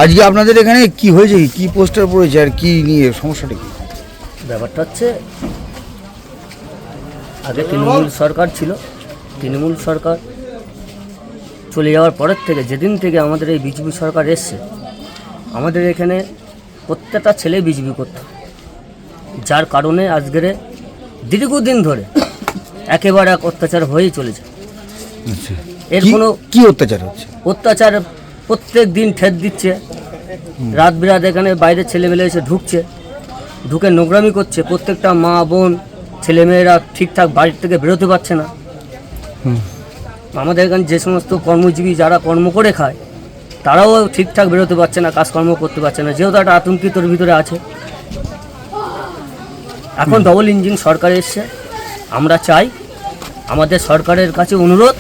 আজকে আপনাদের এখানে কি হয়েছে, কি পোস্টার পড়েছে আর কি নিয়ে সমস্যাটা কি? ব্যাপারটা হচ্ছে আগে তৃণমূল সরকার ছিল, তৃণমূল সরকার চলে যাওয়ার পরের থেকে, যেদিন থেকে আমাদের এই বিজেপি সরকার এসছে, আমাদের এখানে প্রত্যেকটা ছেলে বিজেপি করত, যার কারণে আজকের দীর্ঘদিন ধরে একেবারে এক অত্যাচার হয়েই চলেছে। এর কোনো কি অত্যাচার হচ্ছে? অত্যাচার প্রত্যেক দিন ঠেট দিচ্ছে, রাত বিরাত এখানে বাইরের ছেলেমেলে এসে ঢুকে নোংরামি করছে। প্রত্যেকটা মা বোন ছেলেমেয়েরা ঠিকঠাক বাড়ির থেকে বেরোতে পারছে না। আমাদের এখানে যে সমস্ত কর্মজীবী যারা কর্ম করে খায় তারাও ঠিকঠাক বেরোতে পারছে না, কাজকর্ম করতে পারছে না, যেহেতু একটা আতঙ্কিতর ভিতরে আছে। এখন ডবল ইঞ্জিন সরকার এসছে, আমরা চাই, আমাদের সরকারের কাছে অনুরোধ,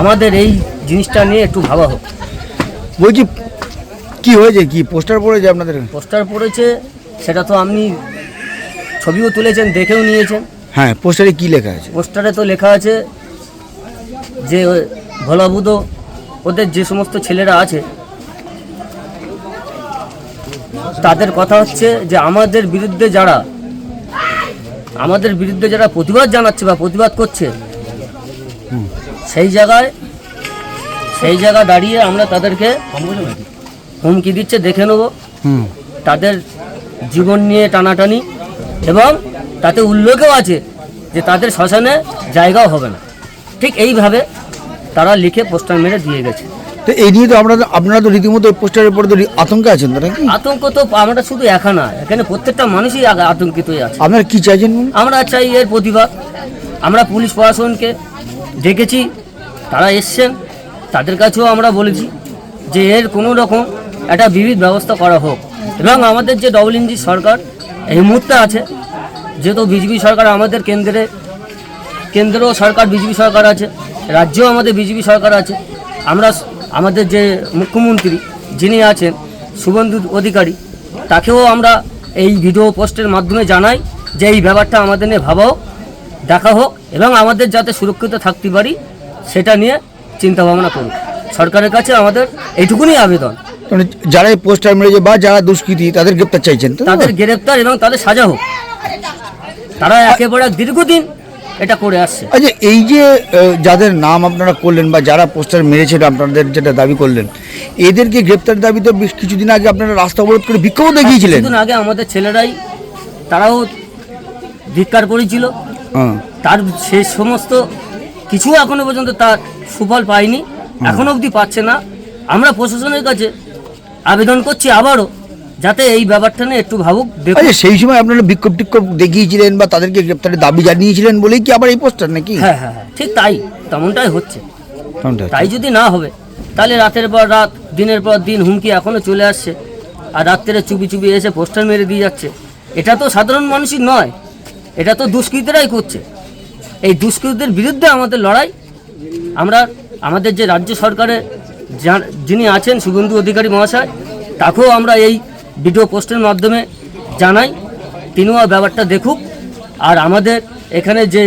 আমাদের এই জিনিসটা নিয়ে একটু ভাবা হোক। বলছি কি হয়েছে, কি পোস্টার পড়েছে আপনাদের? পোস্টার পড়েছে সেটা তো আপনি ছবিও তুলেছেন, দেখেও নিয়েছেন। হ্যাঁ, পোস্টারে কি লেখা আছে? পোস্টারে তো লেখা আছে যে ভোলাবুদো ওদের যে সমস্ত ছেলেরা আছে তাদের কথা হচ্ছে যে আমাদের বিরুদ্ধে যারা প্রতিবাদ জানাচ্ছে বা প্রতিবাদ করছে, সেই জায়গায় দাঁড়িয়ে আমরা তাদেরকে হুমকি দিচ্ছে, দেখে নেব, তাদের জীবন নিয়ে টানাটানি, এবং তাতে উল্লেখও আছে যে তাদের শ্মশানে জায়গাও হবে না। ঠিক এইভাবে তারা লিখে পোস্টার মেরে দিয়ে গেছে। তো এই নিয়ে তো আপনারা তো রীতিমতো পোস্টারের পরে তো আতঙ্কে আছেন তো নাকি? আতঙ্ক তো আমরা শুধু একা না, এখানে প্রত্যেকটা মানুষই আতঙ্কিতই আছে। আপনারা কি চাইছেন? আমরা চাই এর প্রতিবাদ। আমরা পুলিশ প্রশাসনকে ডেকেছি, তারা এসছেন, তাদের কাছেও আমরা বলেছি যে এর কোনো রকম একটা বিবিধ ব্যবস্থা করা হোক। এবং আমাদের যে ডবল ইঞ্জিন সরকার এই মুহূর্তে আছে, যেহেতু বিজেপি সরকার আমাদের কেন্দ্রেও সরকার বিজেপি সরকার আছে, রাজ্যেও আমাদের বিজেপি সরকার আছে, আমাদের যে মুখ্যমন্ত্রী যিনি আছেন শুভেন্দু অধিকারী, তাকেও আমরা এই ভিডিও পোস্টের মাধ্যমে জানাই যে এই ব্যাপারটা আমাদের নিয়ে ভাবা হোক, দেখা হোক, এবং আমাদের যাতে সুরক্ষিত থাকতে পারি সেটা নিয়ে চিন্তাভাবনা করুক। সরকারের কাছে আমাদের এইটুকুনি আবেদন, মানে যারা এই পোস্টার মেরেছে বা যারা দুষ্কৃতী তাদের গ্রেপ্তার চাইছেন তো? তাদের গ্রেপ্তার এবং তাদের সাজা হোক। তারা একেবারে দীর্ঘদিন এটা করে আসছে। আচ্ছা, এই যে যাদের নাম আপনারা করলেন বা যারা পোস্টার মেরেছেন আপনাদের যেটা দাবি করলেন, এদেরকে গ্রেপ্তার দাবি তো বেশ কিছুদিন আগে আপনারা রাস্তা অবরোধ করে বিক্ষোভ দেখিয়েছিলেন। কিছুদিন আগে আমাদের ছেলেরাই তারাও ধিক্কার করেছিল, তার সে সমস্ত কিছু এখনো পর্যন্ত তার সুফল পায়নি, এখনো অবধি পাচ্ছে না। আমরা প্রশাসনের কাছে আবেদন করছি আবারও, যাতে এই ব্যাপারটা নিয়ে একটু ভাবুক। আচ্ছা, সেই সময় আপনারা বিক্ষোভ টিক্ষোভ দেখিয়েছিলেন বা তাদেরকে গ্রেপ্তারের দাবি জানিয়েছিলেন বলেই কি আবার এই পোস্টার নাকি? হ্যাঁ হ্যাঁ হ্যাঁ, ঠিক তাই, তেমনটাই হচ্ছে। তাই যদি না হবে তাহলে রাতের পর রাত, দিনের পর দিন হুমকি এখনও চলে আসছে, আর রাত্রে চুপি চুপি এসে পোস্টার মেরে দিয়ে যাচ্ছে। এটা তো সাধারণ মানুষই নয়, এটা তো দুষ্কৃতীরাই করছে। এই দুষ্কৃতীদের বিরুদ্ধে আমাদের লড়াই। আমরা আমাদের যে রাজ্য সরকারের যিনি আছেন শুভেন্দু অধিকারী মহাশয়, তাকেও আমরা এই ভিডিও পোস্টের মাধ্যমে জানাই, তিনিও ব্যাপারটা দেখুক। আর আমাদের এখানে যে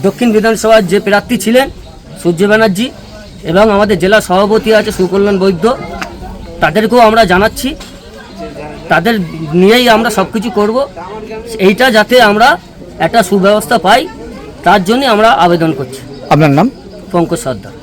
দক্ষিণ বিধানসভার যে প্রার্থী ছিলেন সূর্য ব্যানার্জি, এবং আমাদের জেলা সভাপতি আছে সুকল্যাণ বৈদ্য, তাদেরকেও আমরা জানাচ্ছি, তাদের নিয়েই আমরা সব কিছু করবো। এইটা যাতে আমরা একটা সুব্যবস্থা পাই, তার জন্য আমরা আবেদন করছি। আপনার নাম? পঙ্কজ সর্দার।